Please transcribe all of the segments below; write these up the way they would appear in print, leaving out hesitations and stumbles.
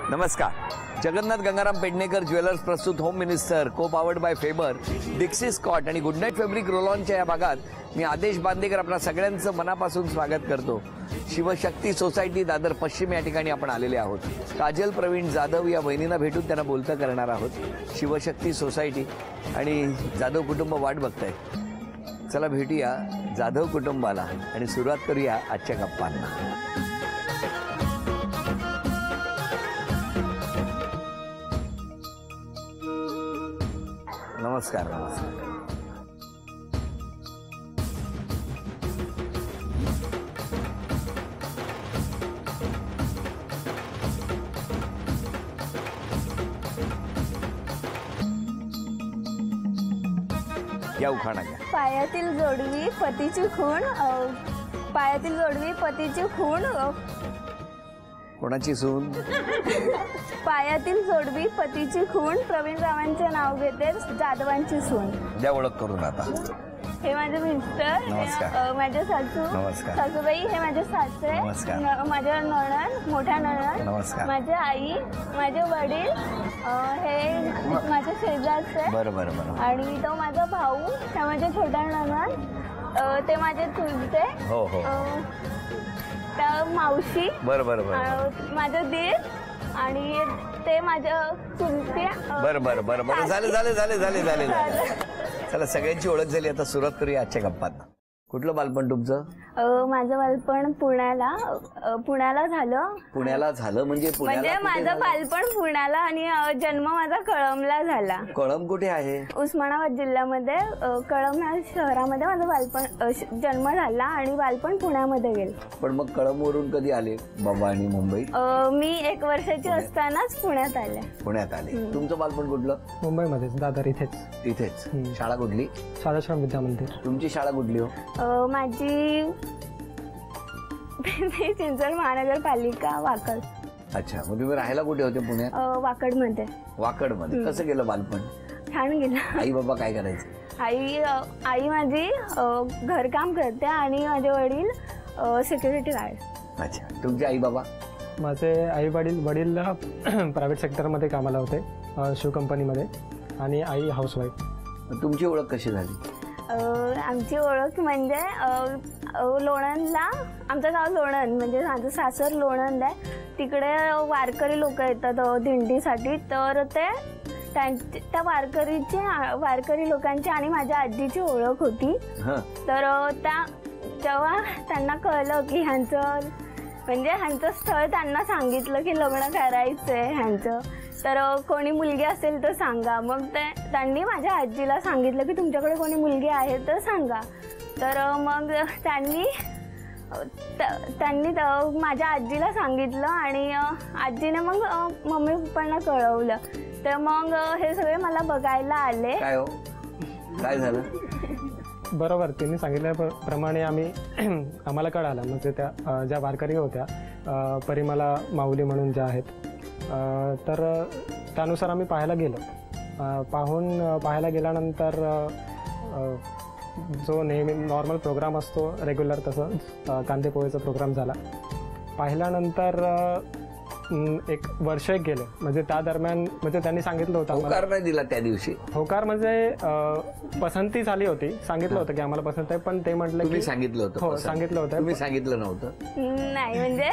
नमस्कार. जगन्नाथ गंगाराम पेडणेकर ज्वेलर्स प्रस्तुत home minister को पावर्ड बाय फेबर, डिक्सी स्कॉट आणि गुड नाईट फॅब्रिक रोलॉनच्या या भागात मी आदेश बांदेकर आपल्या सगळ्यांचं मनापासून स्वागत करतो. शिवशक्ती सोसायटी दादर पश्चिम या ठिकाणी आपण आलेले आहोत. काजल प्रवीण जाधव या बहिणींना भेटून त्यांना बोलतं करणार आहोत. शिवशक्ती सोसायटी आणि जाधव कुटुंब वाट बघताय. चला भेटूया जाधव कुटुंबाला आणि सुरुवात करूया आजच्या गप्पांना. नमस्कार. नमस्कार. या उखाणा घ्या. पायातील जोडवी पतीची खूण, पायातील जोडवी पतीची खूण, कोणाची सून? पायातील जोडवी पतीची खूण, प्रवीण रावांचे नाव घेते जाधवांची सून. द्या ओळख करून आता. हे माझे मिस्टर, माझे सासू, सासूबाई, हे माझे सासरे, माझ्या नणंद, मोठ्या नणंद, माझी आई, माझे वडील, हे माझे शेजारचे, बरं, आणि तो माझा भाऊ, हे माझे छोट्या नणंद, ते माझे चुलते, मावशी, बरं, माझे दीर आणि ते माझ्या चुलते. बरं झाले. चला सगळ्यांची ओळख झाली. आता सुरुवात करूया आजच्या गप्पांना. कुठलं बालपण तुमचं? माझं बालपण पुण्याला झालं. पुण्याला झालं म्हणजे माझं बालपण पुण्याला आणि जन्म माझा कळमला झाला. कळम कुठे आहे? उस्मानाबाद जिल्ह्यामध्ये कळम या शहरामध्ये माझा बालपण जन्म झाला आणि बालपण पुण्यामध्ये गेलं. पण मग कळम वरून कधी आले बाबा आणि मुंबईत? मी 1 वर्षाची असतानाच पुण्यात आले. तुमचं बालपण कुठलं? मुंबईमध्ये दादर. इथेच. शाळा कुठली? शाळाश्रम विद्या मंदिर. तुमची शाळा कुठली हो? माझी चिंचवड महानगरपालिका, वाकड. अच्छा, मग तुम्ही राहायला कुठे होते पुण्यात? वाकडमध्ये. कसं गेलं बालपण? छान गेलं. आई बाबा काय करायचे? आई माझी घरकाम करते आणि माझे वडील सिक्युरिटी गार्ड. अच्छा, तुमचे आई बाबा? माझे आई वडील प्रायव्हेट सेक्टरमध्ये कामाला होते, शू कंपनीमध्ये, आणि आई हाऊसवाईफ. तुमची ओळख कशी झाली? आमची ओळख म्हणजे लोणंदला, आमचं गाव लोणंद, म्हणजे माझं सासर लोणंद आहे. तिकडे वारकरी लोक येतात दिंडीसाठी, तर त्या वारकरी लोकांची आणि माझ्या आजीची ओळख होती. तर तेव्हा त्यांना कळलं की ह्यांचं स्थळ त्यांना सांगितलं की लग्न करायचंय ह्यांचं, तर कोणी मुलगी असेल तर सांगा. मग त्यांनी माझ्या आजीला सांगितलं की तुमच्याकडे कोणी मुलगी आहे तर सांगा. तर मग त्यांनी माझ्या आजीला सांगितलं आणि आजीने मग मम्मी पप्पांना कळवलं. तर मग हे सगळे मला बघायला आले. काय झालं? बरोबर, त्यांनी सांगितल्याप्रमाणे आम्हाला कळालं. म्हणजे त्या ज्या वारकरी होत्या, परिमला माऊली म्हणून ज्या आहेत, तर त्यानुसार आम्ही पाहायला गेलो. पाहायला गेल्यानंतर जो नेहमी नॉर्मल प्रोग्राम असतो रेग्युलर, तसं कांदेपोहेचा प्रोग्राम झाला. पाहिल्यानंतर 1 वर्ष गेले. म्हणजे त्या दरम्यान म्हणजे त्यांनी सांगितलं होतं, होकार नाही दिला त्या दिवशी. होकार म्हणजे पसंती झाली होती, सांगितलं होतं की आम्हाला पसंत आहे, पण ते म्हटलं की सांगितलं होतं. हो, सांगितलं होतं. तुम्ही सांगितलं नव्हतं? नाही, म्हणजे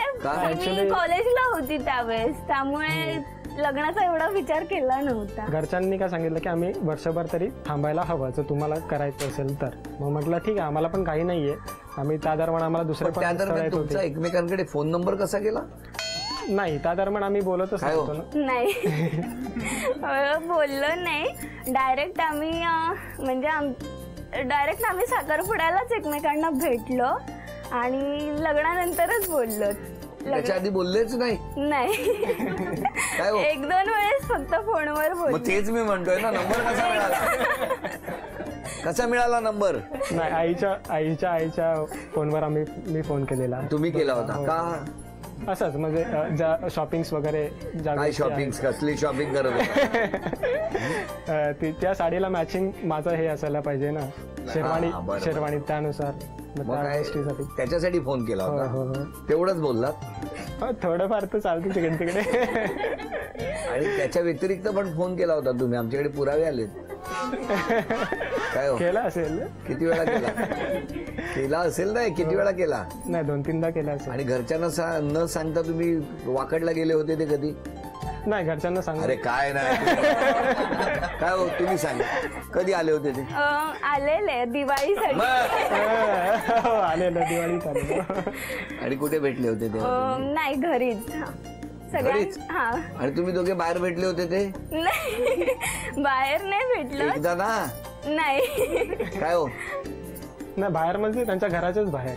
मी कॉलेजला होती त्यावेळेस, त्यामुळे लग्नाचा एवढा विचार केला नव्हता. घरच्यांनी काय सांगितलं की आम्ही वर्षभर तरी थांबायला हवं, जर तुम्हाला करायचं असेल तर. मग म्हटलं ठीक आहे, आम्हाला पण काही नाहीये. आम्ही त्या दरम्यान आम्हाला दुसरे पण एकमेकांकडे फोन नंबर कसा गेला? नाही, त्या दरम्यान आम्ही बोलतच नव्हतो ना. नाही, बोललो नाही. डायरेक्ट आम्ही साखरपुड्यालाच एकमेकांना भेटलो आणि लग्नानंतरच बोललो. त्याच्या आधी बोललेच नाही? नाही, 1-2 वेळेस फक्त फोनवर बोललो. तेच मी म्हणतोय ना, नंबर कसा मिळाला? कसा मिळाला नंबर? नाही, आईच्या फोनवर मी फोन केलेला. तुम्ही केला होता का? असंच म्हणजे ज्या शॉपिंग्स वगैरे. काय शॉपिंग? कसली शॉपिंग करत होता? त्या साडीला मॅचिंग माझं हे असायला पाहिजे ना, शेरवाणी. त्यानुसार त्याच्यासाठी फोन केला होता. तेवढंच बोललात? थोडंफार तर चालतं तिकडे तिकडे. आणि त्याच्या व्यतिरिक्त पण फोन केला होता तुम्ही, आमच्याकडे पुरावे आलेत. काय हो, केला असेल. किती वेळा केला? केला असेल ना, किती वेळा केला? नाही 2-3दा केला असेल. आणि घरच्यांना न सांगता तुम्ही वाकडला गेले होते ते कधी? नाही घरच्यांना सांग. अरे काय नाही. काय हो, तुम्ही सांगा कधी आले होते ते? आलेले दिवाळीसाठी. आलेलं दिवाळीत आलेलं. आणि कुठे भेटले होते ते? नाही घरीच घरीच? हा. आणि तुम्ही दोघे बाहेर भेटले होते ते? नाही बाहेर नाही भेटलो. एकदा ना. नाही. काय हो? नाही बाहेर म्हणजे त्यांच्या घराच्याच बाहेर.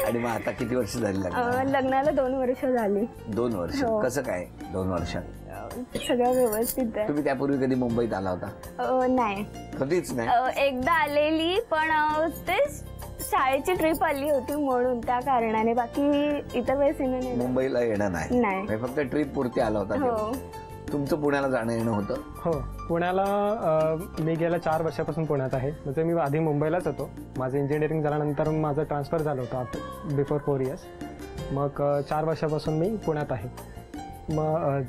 आणि मग आता किती वर्ष झाली लग्नाला 2 वर्ष झाली. 2 वर्ष. हो. कसं काय 2 वर्षात? सगळं व्यवस्थित आहे. तुम्ही त्यापूर्वी कधी मुंबईत आला होता? नाही कधीच नाही. एकदा आलेली, पण ते शाळेची ट्रिप आली होती म्हणून त्या कारणाने, बाकी इतर वेळेस नाही. मुंबईला येणं नाही? नाही. फक्त ट्रिप पुरती आला होता तेव्हा. हो. तुमचं पुण्याला जाणं येणं होतं? हो पुण्याला मी गेल्या 4 वर्षापासून पुण्यात आहे. म्हणजे मी आधी मुंबईलाच होतो. माझं इंजिनिअरिंग झाल्यानंतर माझं ट्रान्सफर झालं होतं बिफोर 4 इयर्स. मग 4 वर्षापासून मी पुण्यात आहे. मग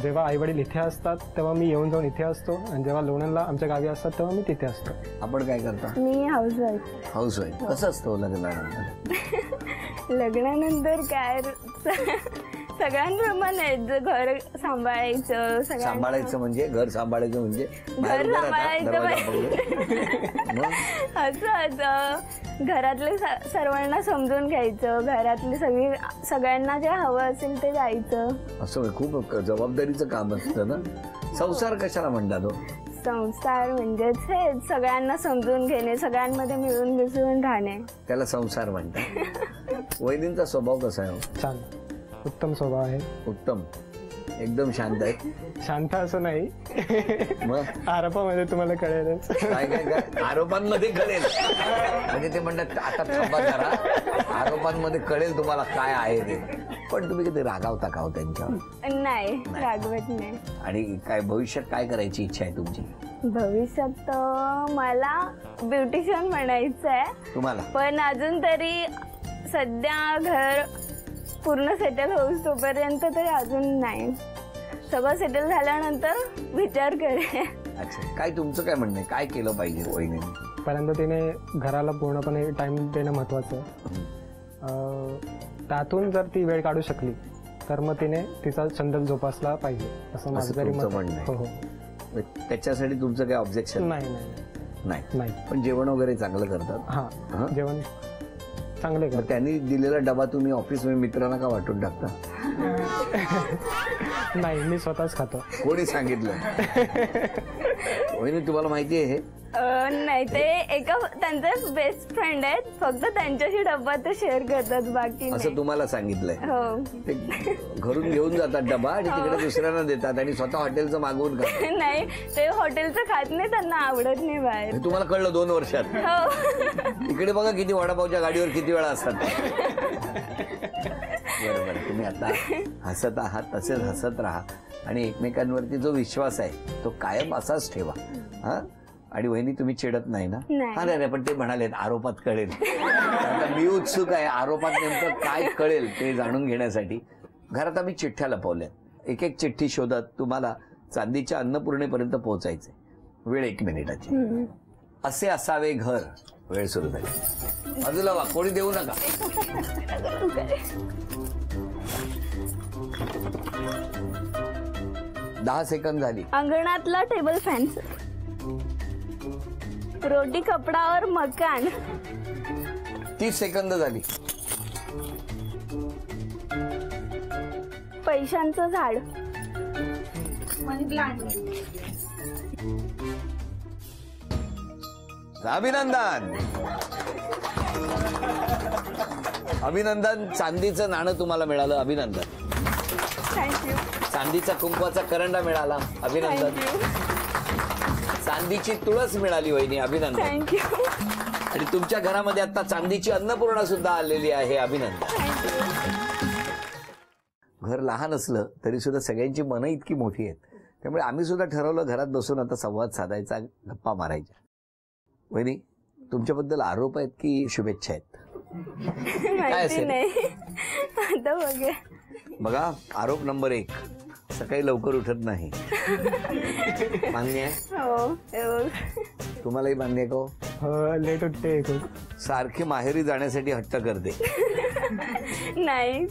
जेव्हा आईवडील इथे असतात तेव्हा मी येऊन जाऊन इथे असतो, आणि जेव्हा लोणंदला आमच्या गावी असतात तेव्हा मी तिथे असतो. आपण काय करता? मी हाऊसवाईफ. हाऊसवाईफ. कसं असतं लग्नानंतर? लग्नानंतर काय सगळ्यांप्रमाणे घर सांभाळायचं. सांभाळायचं म्हणजे घर सांभाळायचं म्हणजे घर सांभाळायचं असं घरातले सर्वांना समजून घ्यायचं, घरातली सगळ्यांना जे हवं असेल ते द्यायचं. असं खूप जबाबदारीचं काम असतं ना. संसार कशाला म्हणतात? संसार म्हणजेच हे सगळ्यांना समजून घेणे, सगळ्यांमध्ये मिळून मिसळून राहणे, त्याला संसार म्हणतात. वहिनींचा स्वभाव कसा आहे? छान, उत्तम स्वभाव आहे. उत्तम, एकदम शांत आहे. शांत असं नाही, मग आरोपामध्ये तुम्हाला कळेलच. काय काय काय आरोपांमध्ये कळेल म्हणजे ते म्हणतात आता थांबा जरा, आरोपांमध्ये कळेल तुम्हाला काय आहे ते. पण तुम्ही कधी रागावता का हो त्यांच्यावर? नाही, रागवत नाही. आणि काय भविष्यात काय करायची इच्छा आहे तुमची? भविष्यात मला ब्युटिशियन बनायचं आहे तुम्हाला. पण अजून तरी सध्या घर पूर्ण सेटल होऊस तोपर्यंत तरी अजून नाही. सगळं सेटल झाल्यानंतर विचार करेन. अच्छा, काय तुमचं काय म्हणणं आहे? काय केलं पाहिजे वहिनीने? पहिल्यांदा तिने घराला पूर्णपणे टाइम देणं महत्वाचं आहे. त्यातून जर ती वेळ काढू शकली तर मग तिने तिचा छंद जोपासला पाहिजे असं माझं तरी म्हणणं आहे. हो हो. त्याच्यासाठी तुमचं काय ऑब्जेक्शन? नाही नाही नाही. पण जेवण वगैरे चांगलं करतात? हा, जेवण चांगले. त्यांनी दिलेला डबा तुम्ही ऑफिस मध्ये मित्रांना का वाटून टाकता? नाही, मी स्वतःच खातो. कोणी सांगितलं? वहिनी तुम्हाला माहिती आहे हे? नाही, ते एका त्यांचे बेस्ट फ्रेंड आहेत, फक्त त्यांच्याशी डब्बा ते शेअर करतात, बाकी असं तुम्हाला सांगितलंय? हो. ते घरून घेऊन जातात डबा आणि तिकडे दुसऱ्यांना देतात आणि स्वतः हॉटेलचं मागवून खातात? नाही, ते हॉटेलचं खात नाही, त्यांना आवडत नाही बाहेर. तुम्हाला कळलं 2 वर्षात? हो. इकडे बघा किती वडापावच्या गाडीवर किती वेळा असतात. बरोबर, तुम्ही आता हसत आहात, तसेच हसत राहा आणि एकमेकांवरती जो विश्वास आहे तो कायम असाच ठेवा. हा, आणि वहिनी तुम्ही चिडत नाही ना? अरे पण ते म्हणाले आरोपात कळेल. आता मी उत्सुक आहे आरोपात नेमकं काय कळेल ते जाणून घेण्यासाठी. घरात आम्ही चिठ्ठ्या लपवल्या, एक एक चिठ्ठी शोधत तुम्हाला चांदीच्या अन्नपूर्णेपर्यंत पोहोचायचे. वेळ 1 मिनिटाची. असे असावे घर. वेळ सुरू झाली. बाजूला वा, कोणी देऊ नका. 10 सेकंद झाली. अंगणातला टेबल फॅन, रोटी कपडावर मकान. 30 सेकंद झाली. पैशांचं झाड, अभिनंदन. अभिनंदन, चांदीचं नाणं तुम्हाला मिळालं. अभिनंदन. थँक्यू. चांदीचा कुंकवाचा करंडा मिळाला. अभिनंदन. चांदीची तुळस मिळाली वहिनी. अभिनंदन. थँक्यू. आणि तुमच्या घरामध्ये आता चांदीची अन्नपूर्णा सुद्धा आलेली आहे. अभिनंदन. घर लहान असलं तरी सुद्धा सगळ्यांची मनं इतकी मोठी आहेत, त्यामुळे आम्ही सुद्धा ठरवलं घरात बसून आता संवाद साधायचा, गप्पा मारायच्या. वहिनी, तुमच्याबद्दल आरोप आहेत की शुभेच्छा आहेत? माहिती असेल? नाही. आता बघूया. बघा, आरोप नंबर 1, सकाळी लवकर उठत नाही. मान्य आहे? हो. तुम्हालाही मान्य आहे का हो? हो, लेट उठते खूप. सारखी माहेरी जाण्यासाठी हट्ट करते. नाही,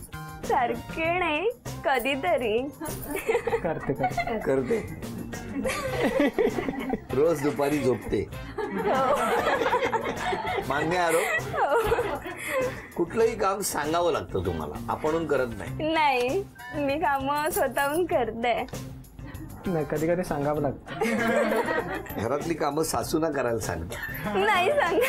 सारखे नाही, कधीतरी. करते करते. करते. रोज दुपारी झोपते. मान्य आहे आरोप? कुठलंही काम सांगावं लागतं तुम्हाला, आपणहून करत नाही. नाही, मी कामं स्वतःहून करते. नाही, कधी कधी सांगावं लागतं. घरातली कामं सासूना करायला सांगता. नाही सांग.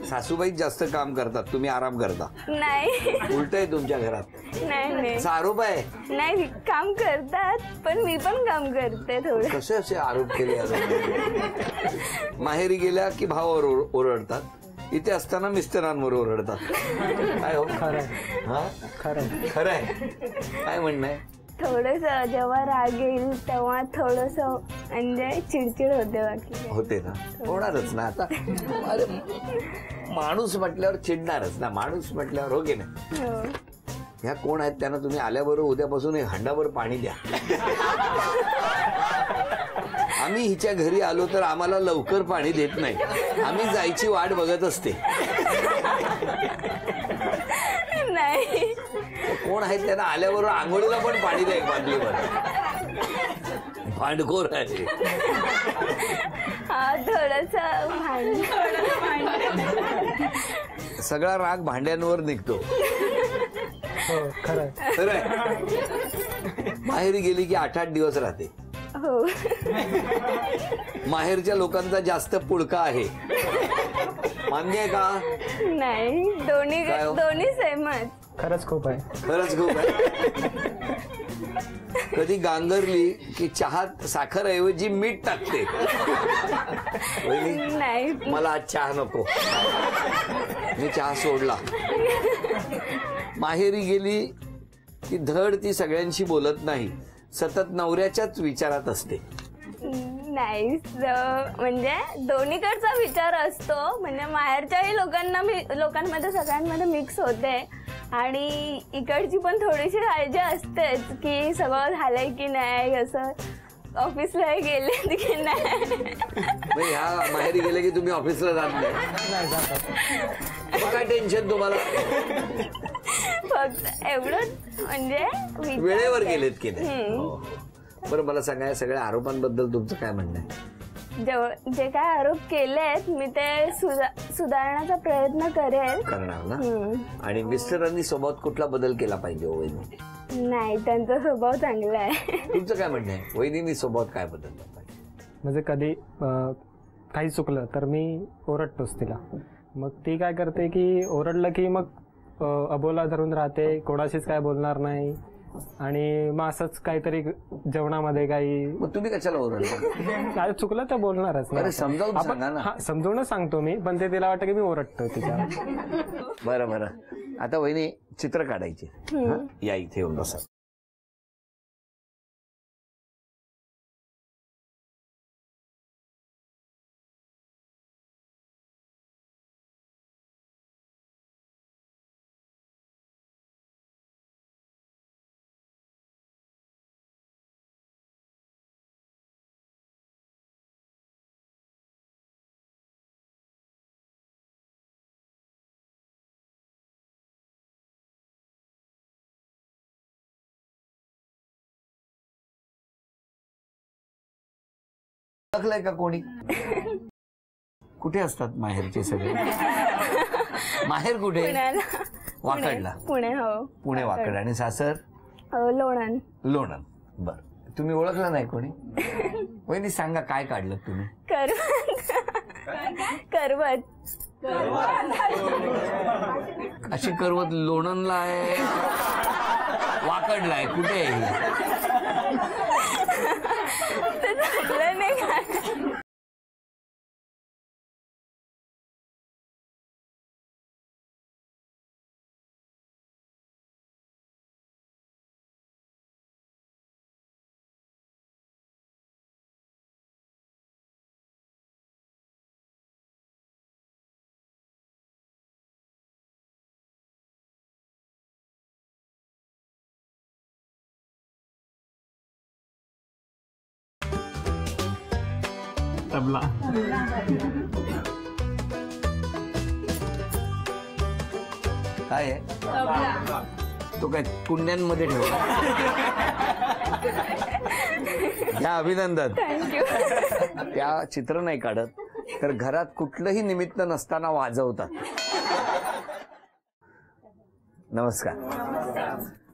सासूबाई जास्त काम करतात, तुम्ही आराम करता. नाही उलट आहे तुमच्या घरात. नाही असा आरोप आहे. नाही, काम करतात पण मी पण काम करते थोडं. कसे असे आरोप केले आरोप? माहेरी गेल्या की भावावर ओरडतात, इथे असताना मिस्टरांवर ओरडतात. काय हो? खरंय. हा, खरंय. खरंय. काय म्हणणं आहे? थोडस जेव्हा राग येईल तेव्हा थोडस म्हणजे चिडचिड होते. बाकी होते ना, होणारच ना. आता अरे, माणूस म्हटल्यावर चिडणारच ना, माणूस म्हटल्यावर. हो की नाही? हो. ह्या कोण आहेत त्यांना तुम्ही आल्याबरोबर उद्यापासून एक हंडाभर पाणी द्या. आम्ही हिच्या घरी आलो तर आम्हाला लवकर पाणी देत नाही, आम्ही जायची वाट बघत असते. नाही, कोण आहेत त्यांना आल्याबरोबर आंघोळीला पण पाणी द्या एक बादलीवर. भांडखोर आहे. हा, थोडस सगळा राग भांड्यांवर निघतो. हो, खरंय. खरंय. माहेरी गेली की 8-8 दिवस राहते. हो. माहेरच्या लोकांचा जास्त पुळका आहे. मान्य आहे का? नाही, काय हो? दोन्ही सहमत. खरंच खूप आहे. खरंच खूप आहे. कधी गांगरली की चहात साखर ऐवजी मीठ टाकते. वहिनी, नाही, मला आज चहा नको, मी चहा सोडला. माहेरी गेली की धड ती सगळ्यांशी बोलत नाही, सतत नवऱ्याच्याच विचारात असते. नाही, म्हणजे दोन्हीकडचा विचार असतो. म्हणजे माहेरच्याही लोकांमध्ये सगळ्यांमध्ये मिक्स होते आणि इकडची पण थोडीशी काळजी असतेच की सगळं झालंय की नाही, असं ऑफिसला गेले की नाही. ह्या माहेरी गेले की तुम्ही ऑफिसला जात नाही? मग काय टेन्शन तुम्हाला? फक्त एवढं म्हणजे वेळेवर गेलेत की नाही? बरं, मला सांगा, या सगळ्या आरोपांबद्दल तुमचं काय म्हणणं आहे? जे काय आरोप केलेत मी ते सुधारण्याचा प्रयत्न करेल. करणार ना? आणि मिस्टरांनी स्वभावात कुठला बदल केला पाहिजे वहिनी? नाही, त्यांचा स्वभाव चांगला आहे. तुमचं काय म्हणणं आहे? वहिनींनी स्वभावात काय बदललं पाहिजे? म्हणजे कधी काही चुकलं तर मी ओरडतोच तिला. मग ती काय करते की ओरडलं की मग अबोला धरून राहते, कोणाशीच काय बोलणार नाही. आणि मग असंच काहीतरी जेवणामध्ये काही. मग तुम्ही कशाला ओरडता? काय चुकलं तर बोलणारच ना. अरे, समजावून सांगा ना. समजूनच सांगतो मी, पण ते तिला वाटतं की मी ओरडतो तिच्या. बरं. आता वहिनी, चित्र काढायचे. या इथे येऊन बसा. ओळखलंय का कोणी? कुठे असतात माहेरचे सगळे? माहेर कुठे? पुण्याला. वाकडला. पुणे. हो, पुणे वाकड. आणि सासर? लोणंद. लोणंद. बर, तुम्ही ओळखलं नाही कोणी? वहिनी सांगा, काय काढलं तुम्ही? करवत. अशी करवत लोणंदला आहे, वाकडला आहे, कुठे आहे? तबला. काय आहे तो? काय कुंड्यांमध्ये ठेवला? या अभिनंदन. त्या चित्र नाही काढत तर घरात कुठलंही निमित्त नसताना वाजवतात. नमस्कार.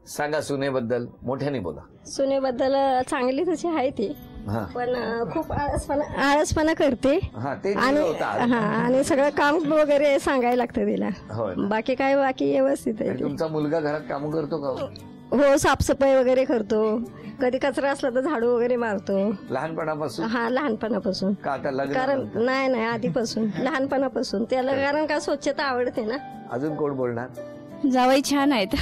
सांगा सुनेबद्दल, मोठ्याने बोला. सुनेबद्दल चांगली तशी आहे ती, हा पण खूप आळसपणा करते. हा ते होता. आणि सगळं काम वगैरे सांगायला लागतं तिला. होय. बाकी व्यवस्थित आहे. तुमचा मुलगा घरात काम करतो का? हो, साफसफाई वगैरे करतो. कधी कचरा असला तर झाडू वगैरे मारतो. लहानपणापासून? हा, लहानपणापासून. का आता लग्न? कारण नाही आधीपासून, लहानपणापासून त्याला. कारण का स्वच्छता आवडते ना. अजून कोण बोलणार? जावई छान आहेत.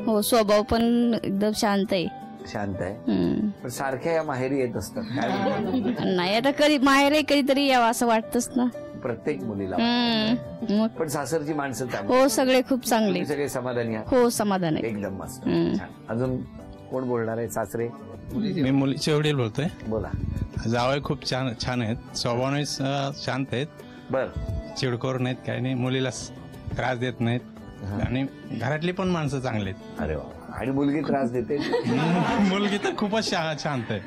हो, स्वभाव पण एकदम शांत आहे. शांत आहे. पण सारख्या या माहेरी येत असतात. नाही, आता कधी माहेर कधीतरी यावं असं वाटतच ना प्रत्येक मुलीला. मग पण सासरची माणसं चांगली? हो, सगळे खूप चांगले. तुम्ही सगळे समाधानी आहात? हो, समाधान आहे. एकदम मस्त. छान. अजून कोण बोलणार आहे? सासरे? मी मुलीचे वडील बोलतोय. बोला. जावई खूप छान आहेत, स्वभावाने शांत आहेत. बर. चिडखोर नाहीत, काही नाही, मुलीला त्रास देत नाहीत. आणि घरातली पण माणसं चांगली आहेत. अरे वा. आणि मुलगी त्रास देते? मुलगी तर खूपच शांत आहे.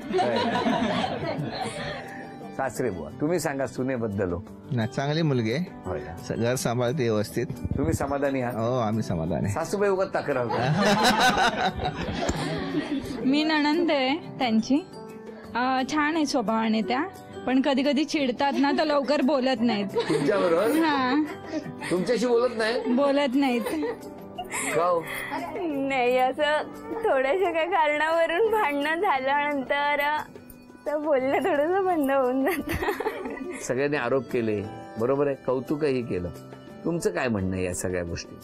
सासरे बुवा, तुम्ही सांगा सुनेबद्दल. चांगली मुलगी आहे, घर सांभाळते व्यवस्थित. तुम्ही समाधानी आहात? हो, आम्ही समाधानी. सासूबाई उगाच तक्रार? मी नणंद आहे त्यांची. छान आहे स्वभावाने त्या, पण कधी कधी चिडतात ना तर लवकर बोलत नाहीत. तुमच्याबरोबर? हा, तुमच्याशी बोलत नाही? बोलत नाहीत. नाही, असं थोड्याशा काही कारणावरून भांडणं झाल्यानंतर बोलणं थोडंसं बंद होऊन जातं. सगळ्यांनी आरोप केले, बरोबर आहे, कौतुकही केलं. तुमचं काय म्हणणं आहे या सगळ्या गोष्टी?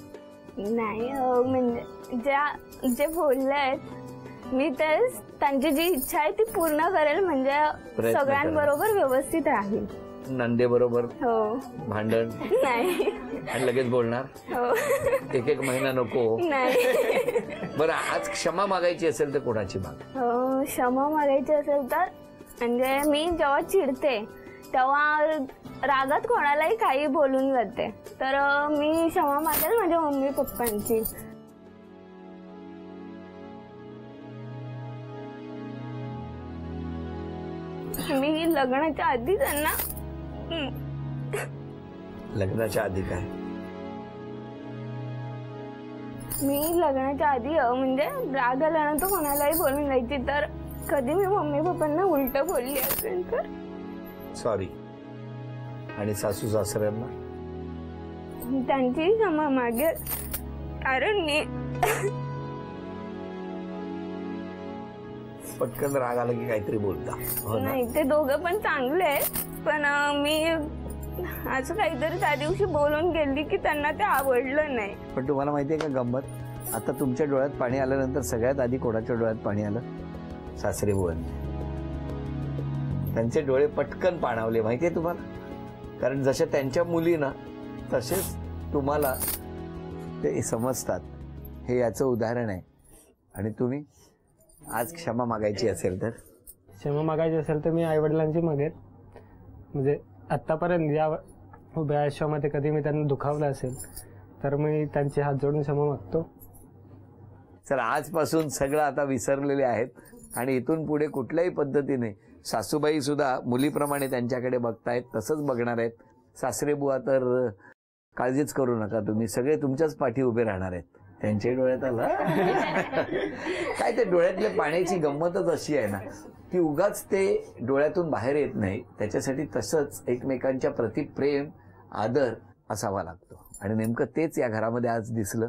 नाही, म्हणजे जे बोलले आहेत मी तर त्यांची जी इच्छा आहे ती पूर्ण करेल. म्हणजे सगळ्यांबरोबर व्यवस्थित राहील. नंदे बरोबर? हो. भांडण नाही. आणि लगेच बोलणार? हो. एक महिना नको? नाही. बरं, आज क्षमा मागायची असेल तर कोणाची माग? क्षमा मागायची असेल तर म्हणजे मी जेव्हा चिडते तेव्हा रागात कोणालाही काही बोलून जाते, तर मी क्षमा मागेल माझ्या मम्मी पप्पांची. मी लग्नाच्या आधी त्यांना. लग्नाच्या आधी काय? मी लग्नाच्या आधी म्हणजे राग आल्यानंतर कोणालाही बोलून जायची, तर कधी मी मम्मी पप्पांना उलट बोलली असेल तर सॉरी. आणि सासू सासऱ्यांना? त्यांची क्षमा मागेल, कारण मी पटकन राग आला की काहीतरी बोलता. नाही, ते दोघं पण चांगले आहेत, पण मी असं काहीतरी त्या दिवशी बोलून गेली की त्यांना ते आवडलं नाही. पण तुम्हाला माहितीये का गंमत, आता तुमच्या डोळ्यात पाणी आल्यानंतर सगळ्यात आधी कोणाच्या डोळ्यात पाणी आलं? सासरे बुवांनी. त्यांचे डोळे पटकन पाणावले, माहितीये तुम्हाला? कारण जशा त्यांच्या मुलीना तसेच तुम्हाला ते समजतात. हे याचं उदाहरण आहे. आणि तुम्ही आज क्षमा मागायची असेल तर? क्षमा मागायची असेल तर मी आईवडिलांची मागेल. म्हणजे आत्तापर्यंत या उभ्या आयुष्यामध्ये कधी मी त्यांना दुखावलं असेल तर मी त्यांचे हात जोडून क्षमा मागतो. चला, आजपासून सगळं आता विसरलेले आहेत आणि इथून पुढे कुठल्याही पद्धतीने सासूबाई सुद्धा मुलीप्रमाणे त्यांच्याकडे बघतायत, तसंच बघणार आहेत. सासरे बुवा तर काळजीच करू नका, तुम्ही सगळे तुमच्याच पाठी उभे राहणार आहेत. त्यांच्याही डोळ्यात आलं. काय ते डोळ्यातल्या पाण्याची गंमतच अशी आहे ना, की उगाच ते डोळ्यातून बाहेर येत नाही. त्याच्यासाठी तसंच एकमेकांच्या प्रति प्रेम, आदर असावा लागतो. आणि नेमकं तेच या घरामध्ये आज दिसलं.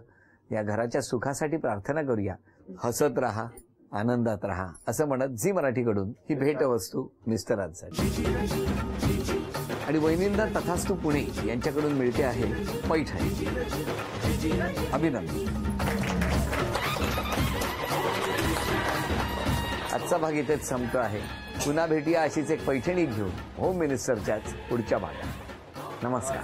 या घराच्या सुखासाठी प्रार्थना करूया. हसत राहा, आनंदात राहा, असं म्हणत झी मराठीकडून ही भेटवस्तू मिस्टर आजसाठी. आणि वैनिंदा तथास्तु पुणे यांच्याकडून मिळते आहे पैठणी. अभिनंदन. आजचा भाग इथेच संपतो आहे. पुन्हा भेटूया अशीच एक पैठणी घेऊन होम मिनिस्टरच्याच पुढच्या भागात. नमस्कार.